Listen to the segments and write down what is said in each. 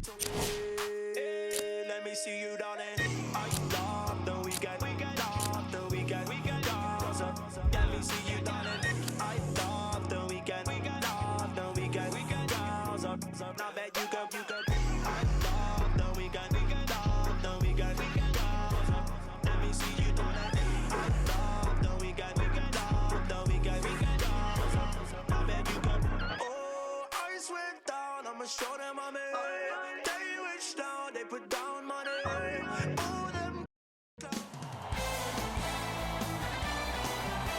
Let me see you, darling. I love the weekend. Love the weekend. Girls up. Let me see you, darling. I love the weekend. Love the weekend. Girls up. Now bet you could. I love the weekend. Love the weekend. Girls up. Let me see you, darling. I love the weekend. Love the weekend. Girls up. Now bet you could. Oh, ice went down. I'ma show them I'm in. They put down money.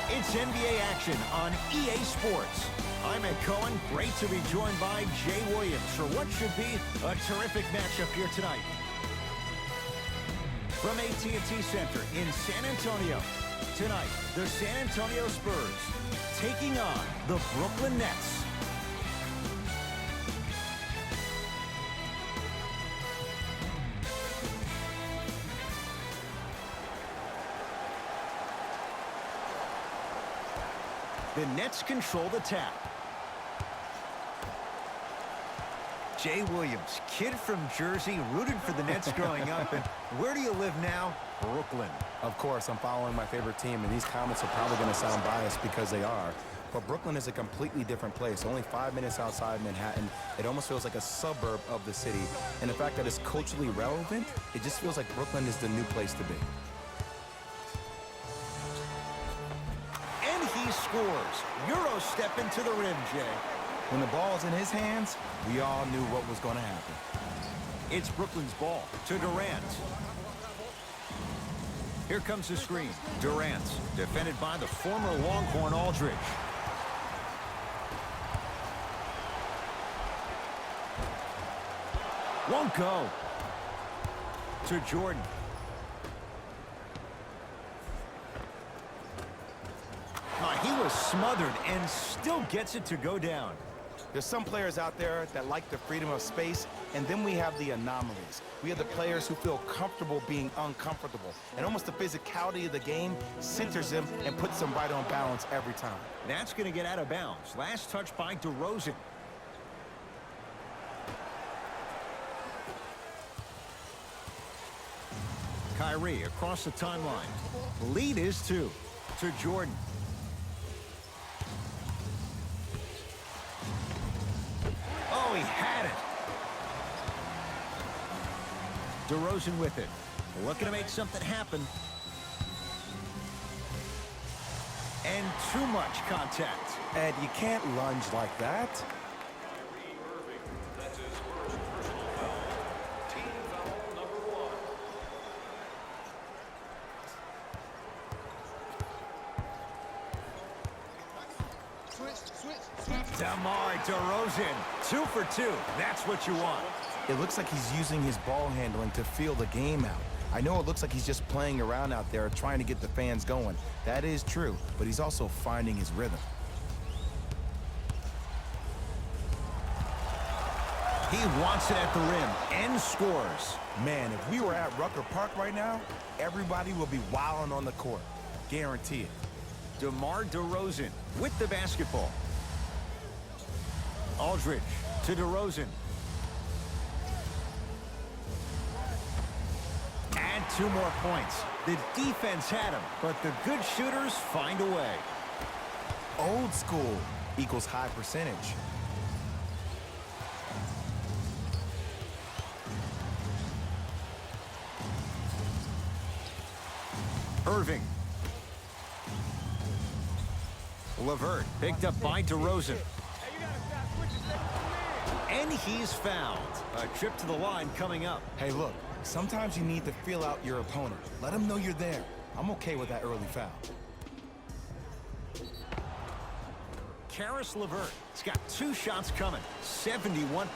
It's NBA action on EA Sports. I'm Ed Cohen. Great to be joined by Jay Williams for what should be a terrific matchup here tonight. From AT&T Center in San Antonio, tonight, the San Antonio Spurs taking on the Brooklyn Nets. The Nets control the tap. Jay Williams, kid from Jersey, rooted for the Nets growing up. And where do you live now? Brooklyn. Of course, I'm following my favorite team, and these comments are probably going to sound biased because they are. But Brooklyn is a completely different place. Only 5 minutes outside Manhattan. It almost feels like a suburb of the city. And the fact that it's culturally relevant, it just feels like Brooklyn is the new place to be. He scores. Euro step into the rim, Jay. When the ball's in his hands, we all knew what was going to happen. It's Brooklyn's ball to Durant. Here comes the screen. Durant, defended by the former Longhorn Aldridge. Won't go. To Jordan. He was smothered and still gets it to go down. There's some players out there that like the freedom of space, and then we have the anomalies. We have the players who feel comfortable being uncomfortable, and almost the physicality of the game centers them and puts them right on balance every time. That's going to get out of bounds. Last touch by DeRozan. Kyrie across the timeline. Lead is 2 to Jordan. Oh, he had it. DeRozan with it. Looking to make something happen. And too much contact. Ed, you can't lunge like that. That's his first personal foul. Team foul number 1. DeMar DeRozan, 2 for 2. That's what you want. It looks like he's using his ball handling to feel the game out. I know it looks like he's just playing around out there trying to get the fans going. That is true, but he's also finding his rhythm. He wants it at the rim and scores. Man, if we were at Rucker Park right now, everybody will be wilding on the court. Guarantee it. DeMar DeRozan with the basketball. Aldridge to DeRozan. And 2 more points. The defense had him, but the good shooters find a way. Old school equals high percentage. Irving. LeVert picked up by DeRozan. And he's fouled. A trip to the line coming up. Hey, look, sometimes you need to feel out your opponent. Let them know you're there. I'm okay with that early foul. Karis LeVert has got 2 shots coming. 71%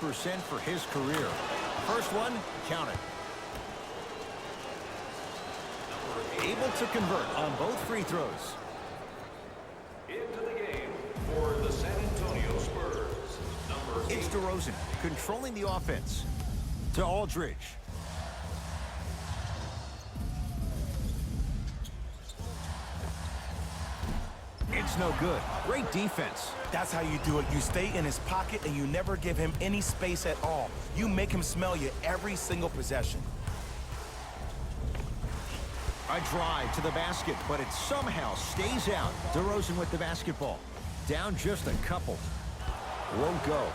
for his career. First one, counted. Able to convert on both free throws. Into the game for the San Antonio Spurs. Number 8. It's DeRozan controlling the offense. To Aldridge. It's That's no good. Great defense. That's how you do it. You stay in his pocket and you never give him any space at all. You make him smell you every single possession. A drive to the basket, but it somehow stays out. DeRozan with the basketball. Down just a couple. Won't go.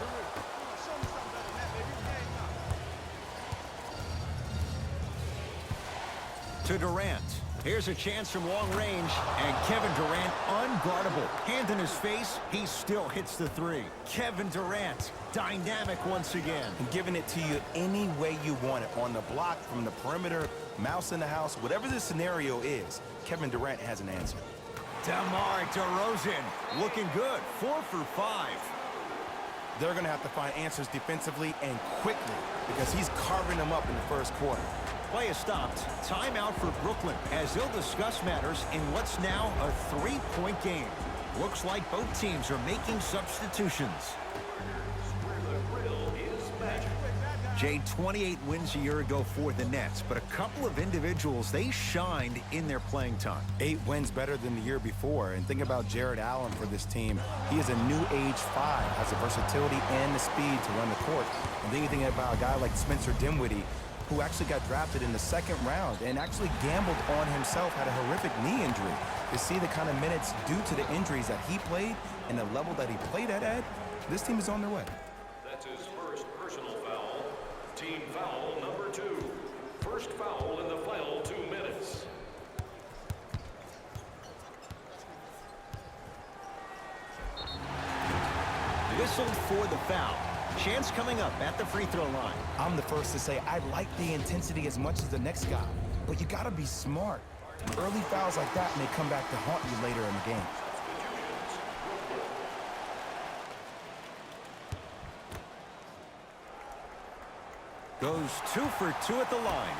To Durant. Here's a chance from long range, and Kevin Durant unguardable. Hand in his face, he still hits the three. Kevin Durant, dynamic once again. And giving it to you any way you want it. On the block, from the perimeter, mouse in the house, whatever the scenario is, Kevin Durant has an answer. DeMar DeRozan looking good. 4 for 5. They're going to have to find answers defensively and quickly because he's carving them up in the first quarter. Play is stopped. Timeout for Brooklyn as they'll discuss matters in what's now a 3-point game. Looks like both teams are making substitutions. Jay, 28 wins a year ago for the Nets, but a couple of individuals, they shined in their playing time. 8 wins better than the year before. And think about Jared Allen for this team. He is a new age 5, has the versatility and the speed to run the court. And then you think about a guy like Spencer Dinwiddie, who actually got drafted in the 2nd round and actually gambled on himself, had a horrific knee injury. To see the kind of minutes due to the injuries that he played and the level that he played at, Ed, this team is on their way. That's his first personal foul. Team foul number 2. First foul in the final 2 minutes. Whistled for the foul. Chance coming up at the free throw line. I'm the first to say I like the intensity as much as the next guy, but you got to be smart. Early fouls like that may come back to haunt you later in the game. Goes 2 for 2 at the line.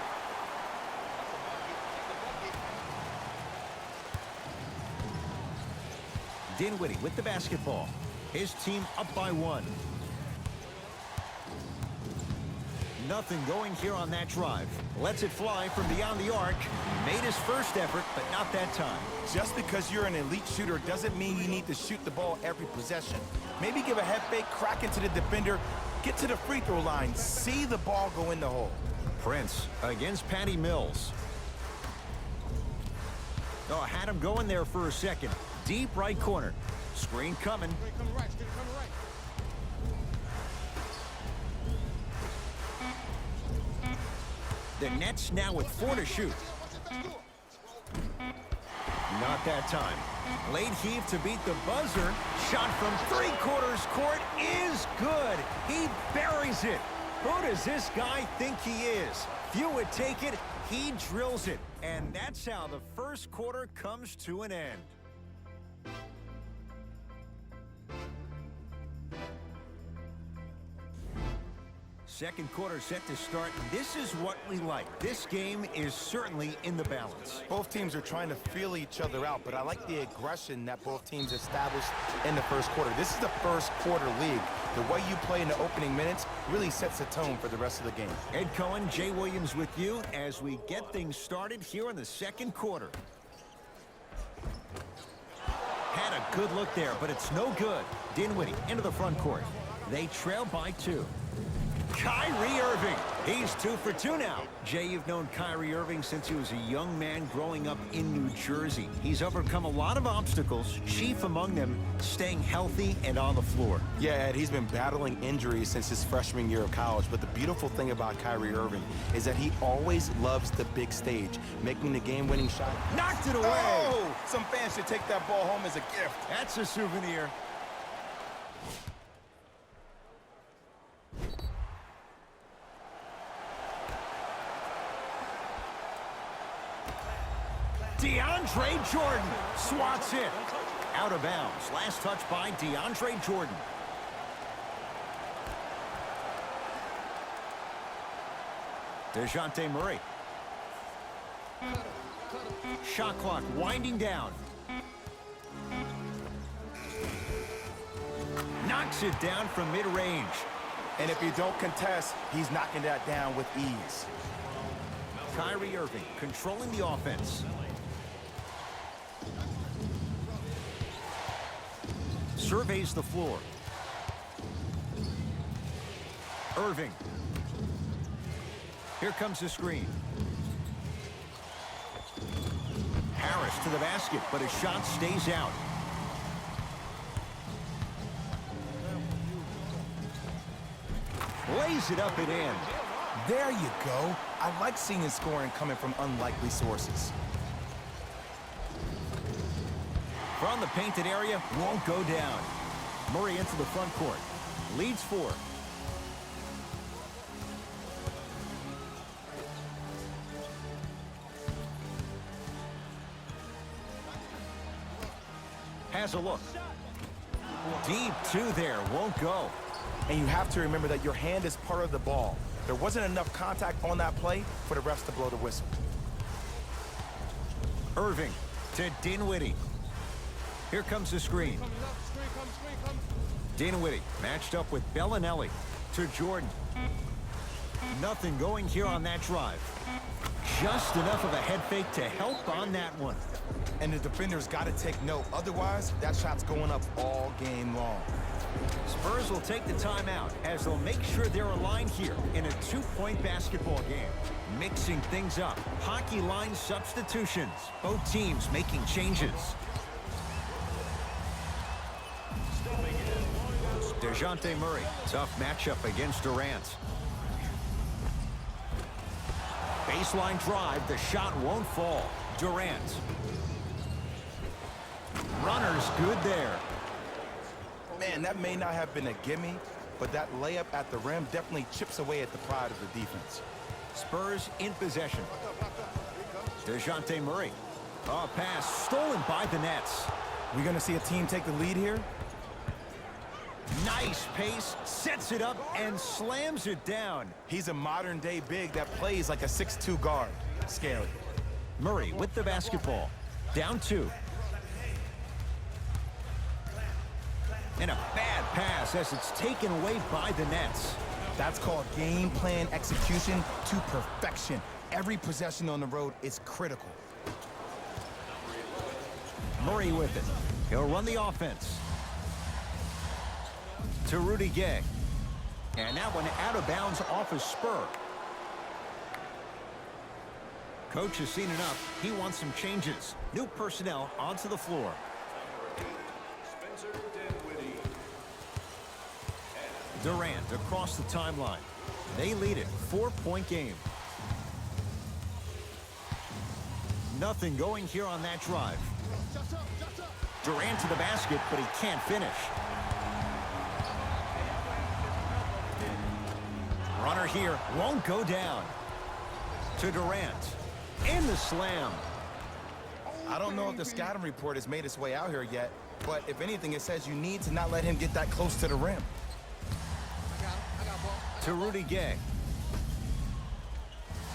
Dinwiddie with the basketball. His team up by 1. Nothing going here on that drive. Lets it fly from beyond the arc. Made his first effort, but not that time. Just because you're an elite shooter doesn't mean you need to shoot the ball every possession. Maybe give a head fake, crack into the defender, get to the free throw line, see the ball go in the hole. Prince against Patty Mills. Oh, had him going there for a second. Deep right corner. Screen coming. The Nets now with 4 to shoot. Not that time. Late heave to beat the buzzer. Shot from 3/4 court is good. He buries it. Who does this guy think he is? Few would take it. He drills it. And that's how the first quarter comes to an end. Second quarter set to start. This is what we like. This game is certainly in the balance. Both teams are trying to feel each other out, but I like the aggression that both teams established in the first quarter. This is the first quarter league. The way you play in the opening minutes really sets the tone for the rest of the game. Ed Cohen, Jay Williams with you as we get things started here in the second quarter. Had a good look there, but it's no good. Dinwiddie into the front court. They trail by 2. Kyrie Irving. He's 2 for 2 now. Jay, you've known Kyrie Irving since he was a young man growing up in New Jersey. He's overcome a lot of obstacles, chief among them staying healthy and on the floor. Yeah, Ed, he's been battling injuries since his freshman year of college, but the beautiful thing about Kyrie Irving is that he always loves the big stage, making the game-winning shot. Knocked it away. Oh! Some fans should take that ball home as a gift. That's a souvenir. DeAndre Jordan swats it. Out of bounds. Last touch by DeAndre Jordan. DeJounte Murray. Shot clock winding down. Knocks it down from mid-range. And if you don't contest, he's knocking that down with ease. Kyrie Irving controlling the offense. surveys the floor. Irving. Here comes the screen. Harris to the basket, but his shot stays out. Lays it up and in. There you go. I like seeing scoring coming from unlikely sources. From the painted area, won't go down. Murray into the front court. Leads 4. Has a look. Deep 2 there, won't go. And you have to remember that your hand is part of the ball. There wasn't enough contact on that play for the refs to blow the whistle. Irving to Dinwiddie. Here comes the screen. Dinwiddie matched up with Bellinelli to Jordan. Nothing going here on that drive. Just enough of a head fake to help on that one. And the defender's got to take note. Otherwise, that shot's going up all game long. Spurs will take the timeout as they'll make sure they're aligned here in a 2-point basketball game. Mixing things up. Hockey line substitutions. Both teams making changes. DeJounte Murray. Tough matchup against Durant. Baseline drive. The shot won't fall. Durant. Runner's good there. Man, that may not have been a gimme, but that layup at the rim definitely chips away at the pride of the defense. Spurs in possession. DeJounte Murray. A pass stolen by the Nets. We gonna see a team take the lead here? Nice pace, sets it up, and slams it down. He's a modern-day big that plays like a 6'2 guard. Scary. Murray with the basketball. Down 2. And a bad pass as it's taken away by the Nets. That's called game plan execution to perfection. Every possession on the road is critical. Murray with it. He'll run the offense. To Rudy Gay. And that one out of bounds off his spur. Coach has seen enough. He wants some changes. New personnel onto the floor. Durant across the timeline. They lead it. 4-point game. Nothing going here on that drive. Durant to the basket, but he can't finish. Runner here won't go down. To Durant. In the slam. I don't know if the scouting report has made its way out here yet, but if anything, it says you need to not let him get that close to the rim. To Rudy Gay.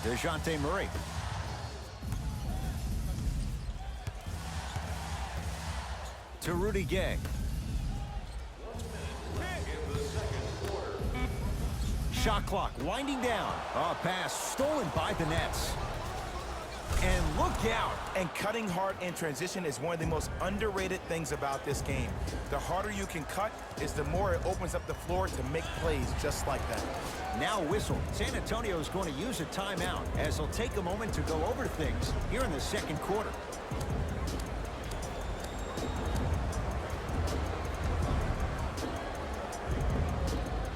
DeJounte Murray. To Rudy Gay. Shot clock winding down. A pass stolen by the Nets. And look out. And cutting hard in transition is one of the most underrated things about this game. The harder you can cut is the more it opens up the floor to make plays just like that. Now whistle. San Antonio is going to use a timeout as they'll take a moment to go over things here in the second quarter.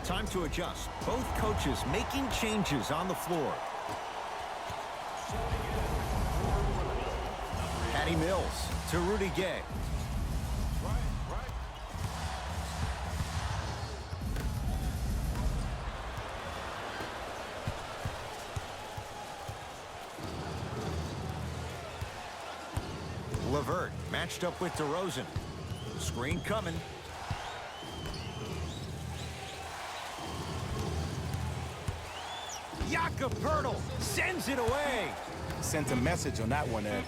Time to adjust. Both coaches making changes on the floor. Patty Mills to Rudy Gay. LeVert matched up with DeRozan. Screen coming. Jakob Poeltl sends it away. Sent a message on that one, Ed.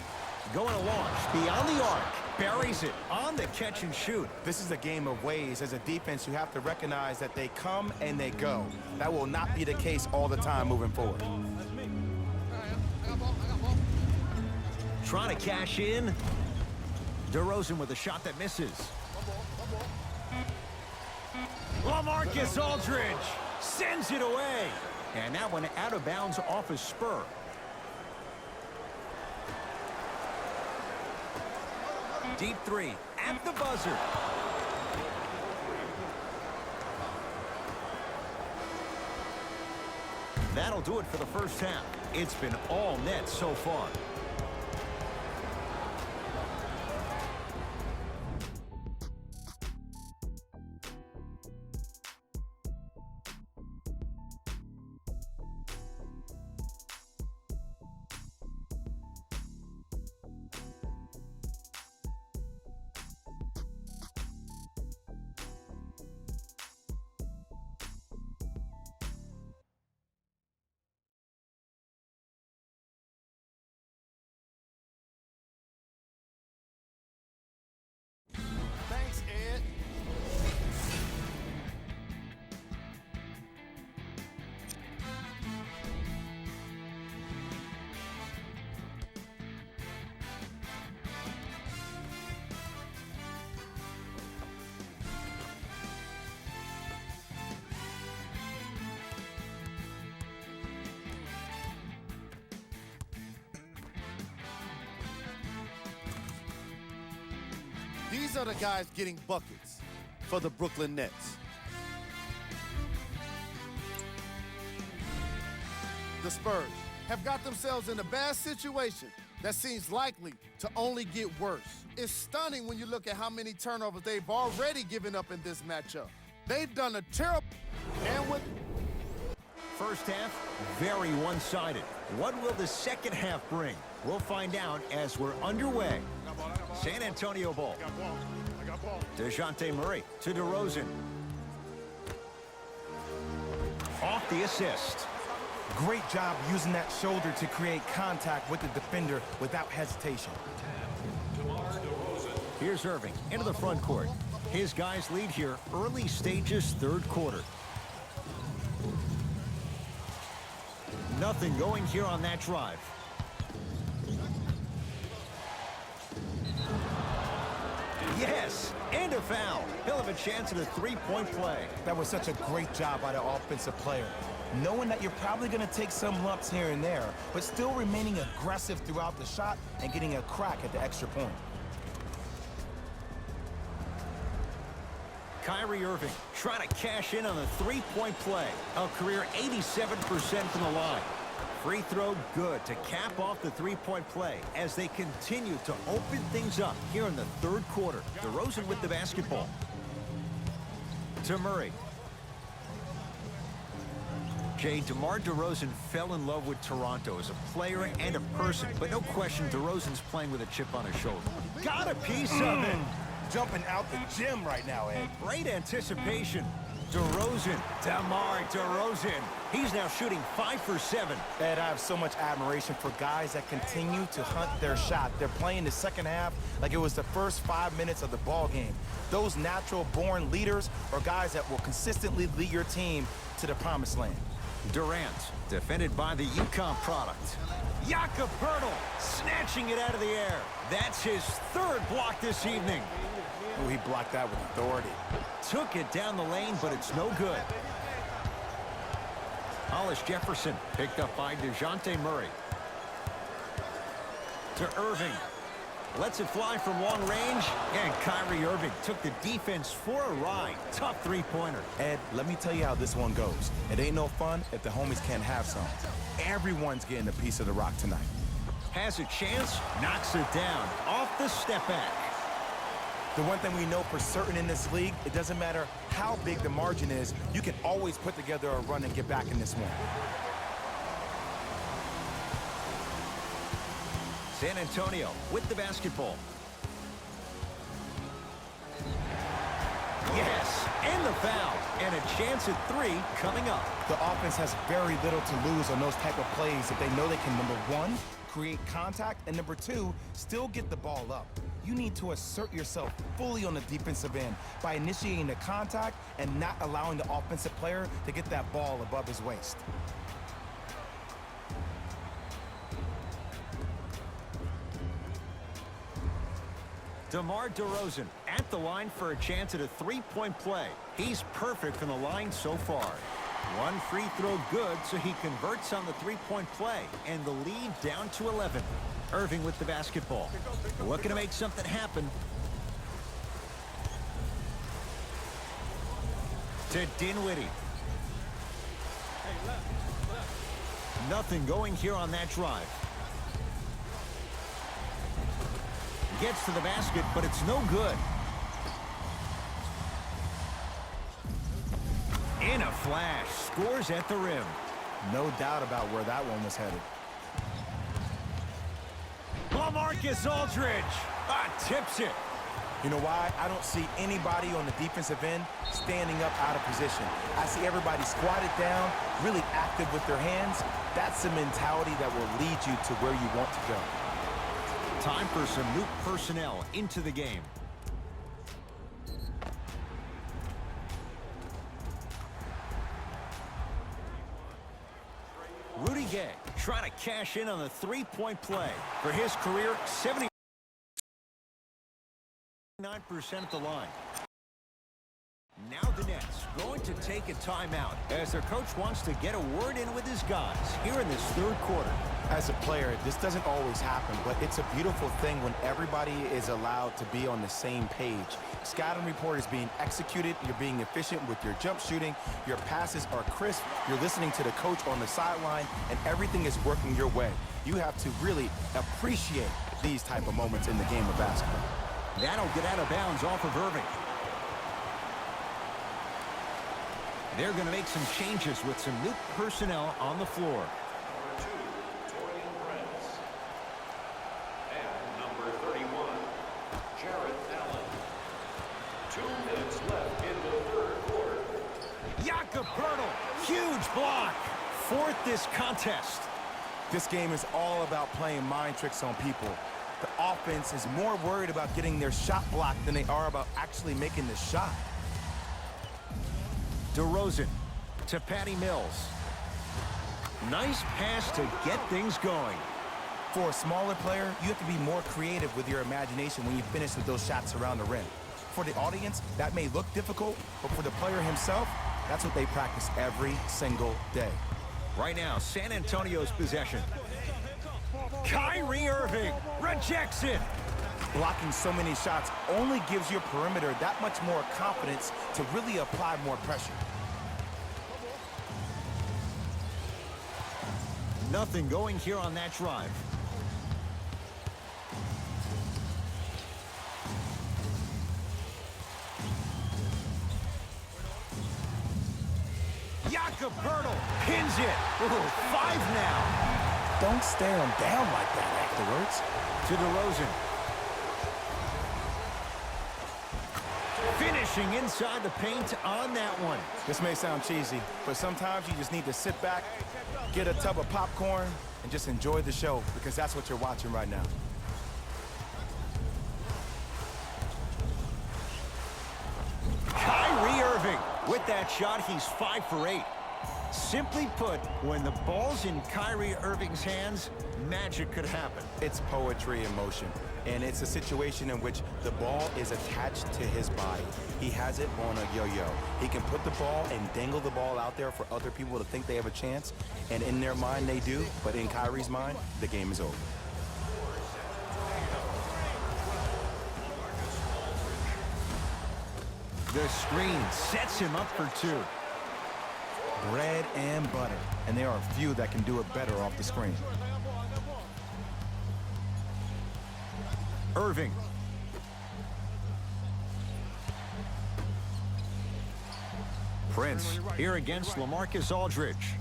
Going to launch beyond the arc. Buries it on the catch and shoot. This is a game of ways. As a defense, you have to recognize that they come and they go. That will not be the case all the time moving forward. Trying to cash in. DeRozan with a shot that misses. LaMarcus Aldridge sends it away. And that one out of bounds off a Spur. Deep three at the buzzer. That'll do it for the first half. It's been all net so far. Thanks, Ed. These are the guys getting buckets for the Brooklyn Nets. The Spurs have got themselves in a bad situation that seems likely to only get worse. It's stunning when you look at how many turnovers they've already given up in this matchup. They've done a terrible... And with... First half, very one-sided. What will the second half bring? We'll find out as we're underway. San Antonio ball. DeJounte Murray to DeRozan. Off the assist. Great job using that shoulder to create contact with the defender without hesitation. Here's Irving into the front court. His guys lead here early stages, third quarter. Nothing going here on that drive. Yes, and a foul. He'll have a chance at a three-point play. That was such a great job by the offensive player. Knowing that you're probably going to take some lumps here and there, but still remaining aggressive throughout the shot and getting a crack at the extra point. Kyrie Irving trying to cash in on a three-point play. A career 87% from the line. Free throw good to cap off the three-point play as they continue to open things up here in the third quarter. DeRozan with the basketball. To Murray. DeMar DeRozan fell in love with Toronto as a player and a person, but no question DeRozan's playing with a chip on his shoulder. Got a piece of it. Jumping out the gym right now, Ed. Great anticipation. DeRozan, DeMar DeRozan. He's now shooting 5 for 7. Ed, I have so much admiration for guys that continue to hunt their shot. They're playing the second half like it was the first 5 minutes of the ball game. Those natural-born leaders are guys that will consistently lead your team to the promised land. Durant, defended by the UConn product. Jakob Poeltl, snatching it out of the air. That's his third block this evening. Oh, he blocked that with authority. Took it down the lane, but it's no good. Hollis Jefferson picked up by DeJounte Murray. To Irving. Lets it fly from long range, and Kyrie Irving took the defense for a ride. Tough three-pointer. Ed, let me tell you how this one goes. It ain't no fun if the homies can't have some. Everyone's getting a piece of the rock tonight. Has a chance, knocks it down. Off the step back. The one thing we know for certain in this league, it doesn't matter how big the margin is, you can always put together a run and get back in this one. San Antonio with the basketball. Yes, and the foul. And a chance at 3 coming up. The offense has very little to lose on those type of plays if they know they can, number 1, create contact, and number 2, still get the ball up. You need to assert yourself fully on the defensive end by initiating the contact and not allowing the offensive player to get that ball above his waist. DeMar DeRozan at the line for a chance at a three-point play. He's perfect from the line so far. One free throw good, so he converts on the three-point play, and the lead down to 11. Irving with the basketball. Looking to make something happen. To Dinwiddie. Nothing going here on that drive. Gets to the basket, but it's no good. In a flash, scores at the rim. No doubt about where that one was headed. LaMarcus Aldridge tips it. You know why? I don't see anybody on the defensive end standing up out of position. I see everybody squatted down, really active with their hands. That's the mentality that will lead you to where you want to go. Time for some new personnel into the game. Rudy Gay trying to cash in on the three-point play. For his career, 79% at the line. Now the Nets going to take a timeout as their coach wants to get a word in with his guys here in this third quarter. As a player, this doesn't always happen, but it's a beautiful thing when everybody is allowed to be on the same page. Scouting report is being executed, you're being efficient with your jump shooting, your passes are crisp, you're listening to the coach on the sideline, and everything is working your way. You have to really appreciate these type of moments in the game of basketball. That'll get out of bounds off of Irving. They're going to make some changes with some new personnel on the floor. Number 2, Torian Prince. And number 31, Jarrett Allen. 2 minutes left in the third quarter. Jakob Poeltl, huge block. Fourth this contest. This game is all about playing mind tricks on people. The offense is more worried about getting their shot blocked than they are about actually making the shot. DeRozan to Patty Mills. Nice pass to get things going. For a smaller player, you have to be more creative with your imagination when you finish with those shots around the rim. For the audience, that may look difficult, but for the player himself, that's what they practice every single day. Right now, San Antonio's possession. Kyrie Irving rejects it. Blocking so many shots only gives your perimeter that much more confidence to really apply more pressure. Nothing going here on that drive. Jakob Poeltl pins it. Ooh, 5 now. Don't stare him down like that afterwards. To DeRozan. Finishing inside the paint on that one. This may sound cheesy, but sometimes you just need to sit back, get a tub of popcorn, and just enjoy the show, because that's what you're watching right now. Kyrie Irving. With that shot, he's 5 for 8. Simply put, when the ball's in Kyrie Irving's hands, magic could happen. It's poetry in motion, and it's a situation in which the ball is attached to his body. He has it on a yo-yo. He can put the ball and dangle the ball out there for other people to think they have a chance, and in their mind they do, but in Kyrie's mind, the game is over. The screen sets him up for 2. Bread and butter, and there are a few that can do it better off the screen. Irving. Prince here against LaMarcus Aldridge.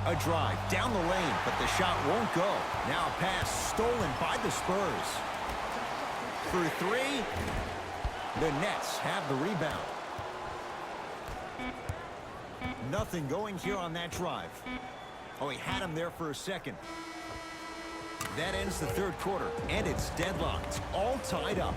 A drive down the lane, but the shot won't go. Now a pass stolen by the Spurs. For 3, the Nets have the rebound. Nothing going here on that drive. Oh, he had him there for a second. That ends the third quarter, and it's deadlocked, all tied up.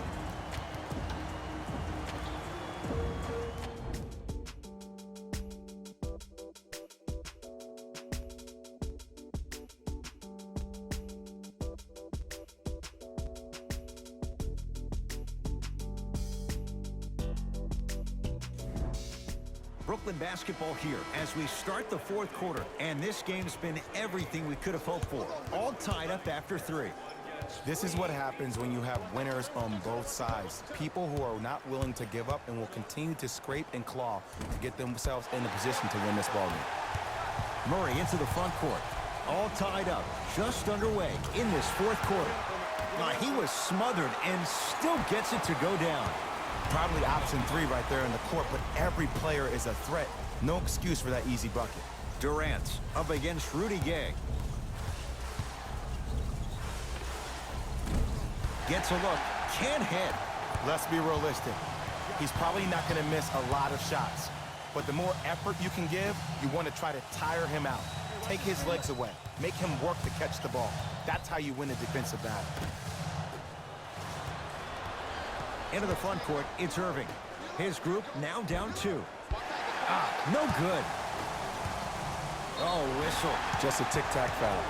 Brooklyn basketball here as we start the fourth quarter. And this game's been everything we could have hoped for. All tied up after 3. This is what happens when you have winners on both sides. People who are not willing to give up and will continue to scrape and claw to get themselves in a position to win this ballgame. Murray into the front court. All tied up, just underway in this fourth quarter. He was smothered and still gets it to go down. Probably option 3 right there in the court, but every player is a threat. No excuse for that easy bucket. Durant up against Rudy Gay. Gets a look, can't hit. Let's be realistic. He's probably not going to miss a lot of shots. But the more effort you can give, you want to try to tire him out. Take his legs away. Make him work to catch the ball. That's how you win a defensive battle. Into the front court, it's Irving. His group now down 2. No good. Oh, whistle. Just a tic-tac foul.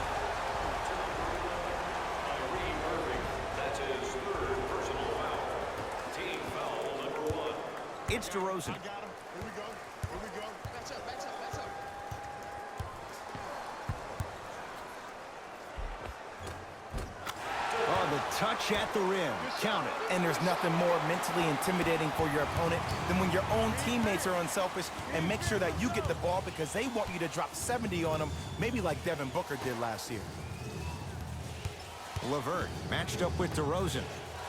That's his 3rd personal foul. Team foul number 1. It's DeRozan. Here we go. Here we go. Back up, back up, back up. Oh, the touch at the rim. Count it. And there's nothing more mentally intimidating for your opponent than when your own teammates are unselfish and make sure that you get the ball because they want you to drop 70 on them, maybe like Devin Booker did last year. LeVert matched up with DeRozan.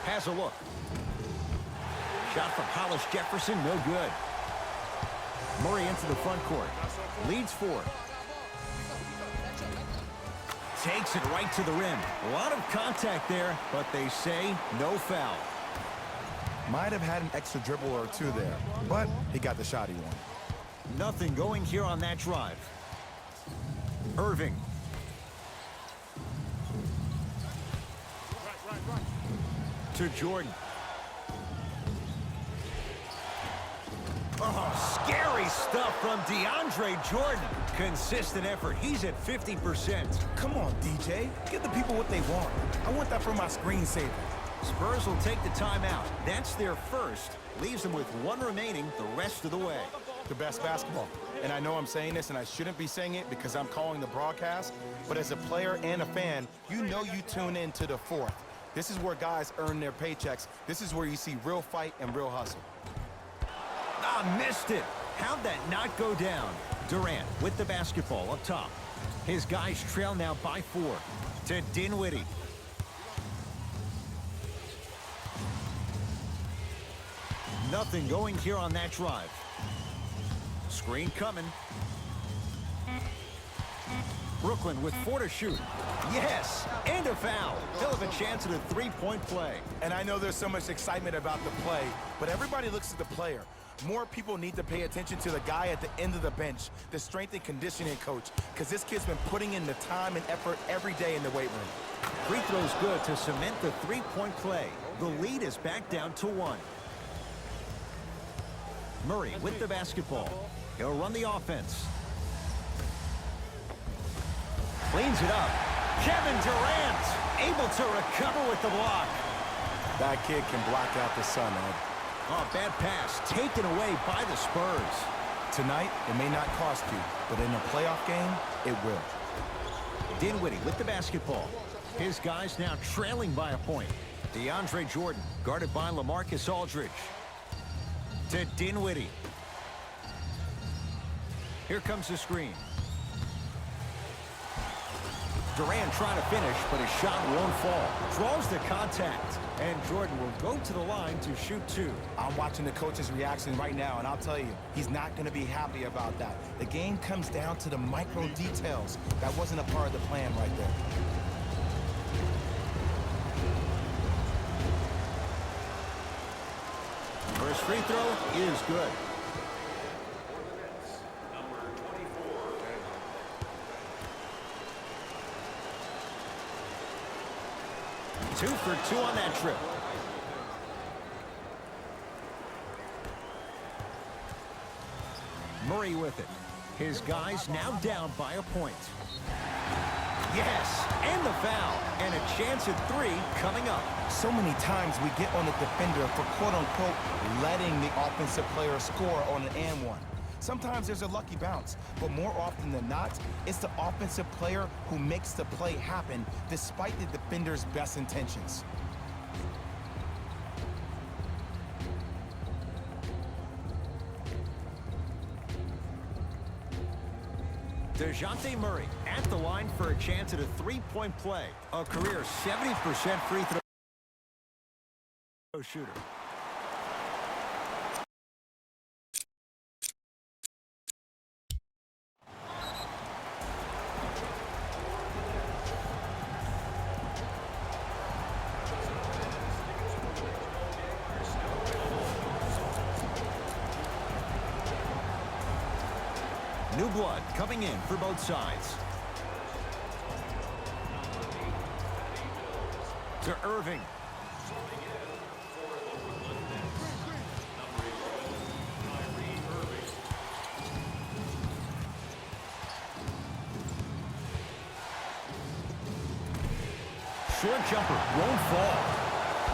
Has a look. Shot from Hollis Jefferson, no good. Murray into the front court. Leads 4. Takes it right to the rim. A lot of contact there, but they say no foul. Might have had an extra dribble or 2 there, but he got the shot he wanted. Nothing going here on that drive. Irving. To Jordan. Oh, scary stuff from DeAndre Jordan. Consistent effort. He's at 50%. Come on, DJ. Give the people what they want. I want that for my screensaver. Spurs will take the timeout. That's their first. Leaves them with 1 remaining the rest of the way. The best basketball. And I know I'm saying this, and I shouldn't be saying it because I'm calling the broadcast, but as a player and a fan, you know you tune in to the 4th. This is where guys earn their paychecks. This is where you see real fight and real hustle. Missed it. How'd that not go down? Durant with the basketball up top. His guys trail now by 4 to Dinwiddie. Nothing going here on that drive. Screen coming. Brooklyn with 4 to shoot. Yes, and a foul. They'll have a chance at a 3-point play. And I know there's so much excitement about the play, but everybody looks at the player. More people need to pay attention to the guy at the end of the bench, the strength and conditioning coach, because this kid's been putting in the time and effort every day in the weight room. Free throw's good to cement the 3-point play. The lead is back down to 1. Murray with the basketball. He'll run the offense. Cleans it up. Kevin Durant able to recover with the block. That kid can block out the sun, Ed. Oh, bad pass taken away by the Spurs. Tonight, it may not cost you, but in a playoff game, it will. Dinwiddie with the basketball. His guys now trailing by a point. DeAndre Jordan guarded by LaMarcus Aldridge. To Dinwiddie. Here comes the screen. Durant trying to finish, but his shot won't fall. Draws the contact, and Jordan will go to the line to shoot 2. I'm watching the coach's reaction right now, and I'll tell you, he's not going to be happy about that. The game comes down to the micro details. That wasn't a part of the plan right there. First free throw is good. Two for 2 on that trip. Murray with it. His guys now down by a point. Yes, and the foul. And a chance at 3 coming up. So many times we get on the defender for quote-unquote letting the offensive player score on an and one. Sometimes there's a lucky bounce, but more often than not, it's the offensive player who makes the play happen despite the defender's best intentions. DeJounte Murray at the line for a chance at a three-point play. A career 70% free throw shooter. New blood coming in for both sides. To Irving. Short jumper won't fall.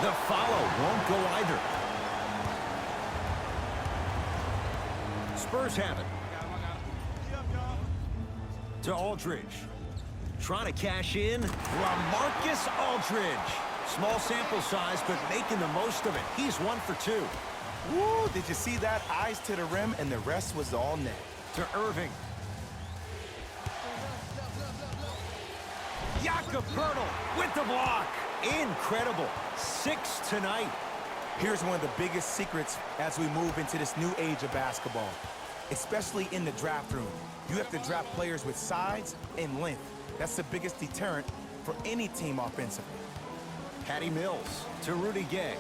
The follow won't go either. Spurs have it. To Aldridge. Trying to cash in. LaMarcus Aldridge. Small sample size, but making the most of it. He's 1 for 2. Woo, did you see that? Eyes to the rim, and the rest was all net. To Irving. Jakob Poeltl with the block. Incredible. 6 tonight. Here's one of the biggest secrets as we move into this new age of basketball, especially in the draft room. You have to draft players with size and length. That's the biggest deterrent for any team offensively. Patty Mills to Rudy Gay.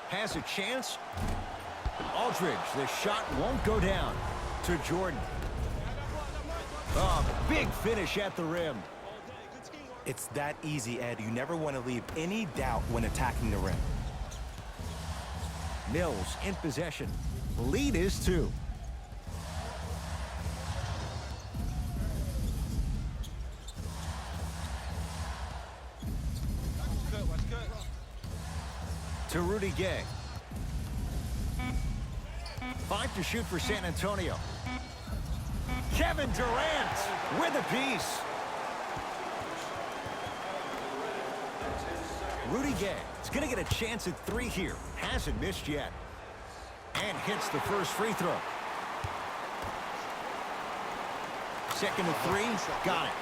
Has a chance. Aldridge, the shot won't go down. To Jordan. Oh, big finish at the rim. It's that easy, Ed. You never want to leave any doubt when attacking the rim. Mills in possession. Lead is 2. To Rudy Gay. 5 to shoot for San Antonio. Kevin Durant with a piece. Rudy Gay is going to get a chance at 3 here. Hasn't missed yet. And hits the first free throw. Second to 3. Got it.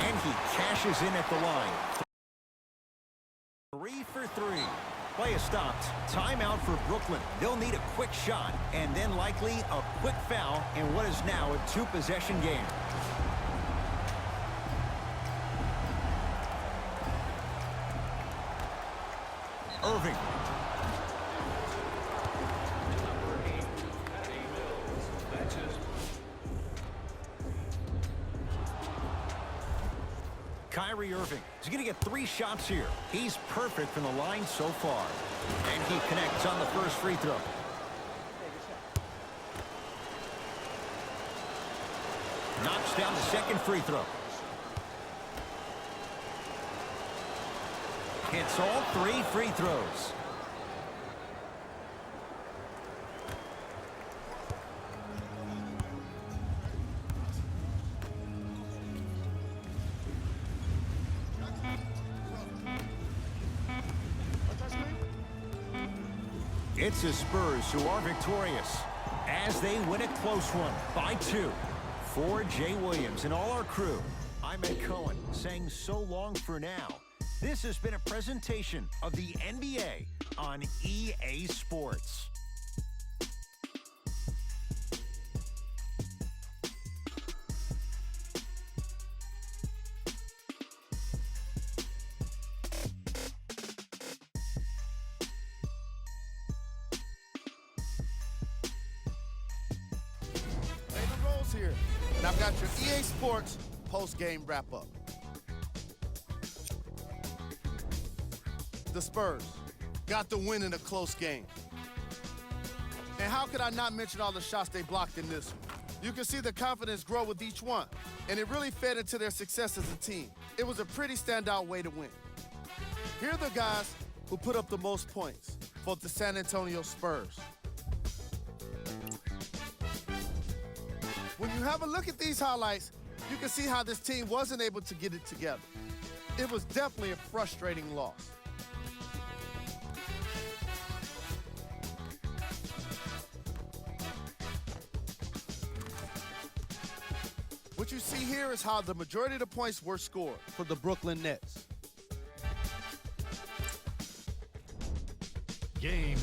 And he cashes in at the line. 3 for 3. Play is stopped. Timeout for Brooklyn. They'll need a quick shot and then likely a quick foul in what is now a 2-possession game. Irving. Kyrie Irving is going to get 3 shots here. He's perfect from the line so far. And he connects on the first free throw. Knocks down the second free throw. Hits all 3 free throws. It's the Spurs who are victorious as they win a close one by 2. For Jay Williams and all our crew, I'm Ed Cohen saying so long for now. This has been a presentation of the NBA on EA Sports. Here, and I've got your EA Sports post-game wrap-up. The Spurs got the win in a close game. And how could I not mention all the shots they blocked in this one? You can see the confidence grow with each one, and it really fed into their success as a team. It was a pretty standout way to win. Here are the guys who put up the most points for the San Antonio Spurs. When you have a look at these highlights, you can see how this team wasn't able to get it together. It was definitely a frustrating loss. What you see here is how the majority of the points were scored for the Brooklyn Nets. Game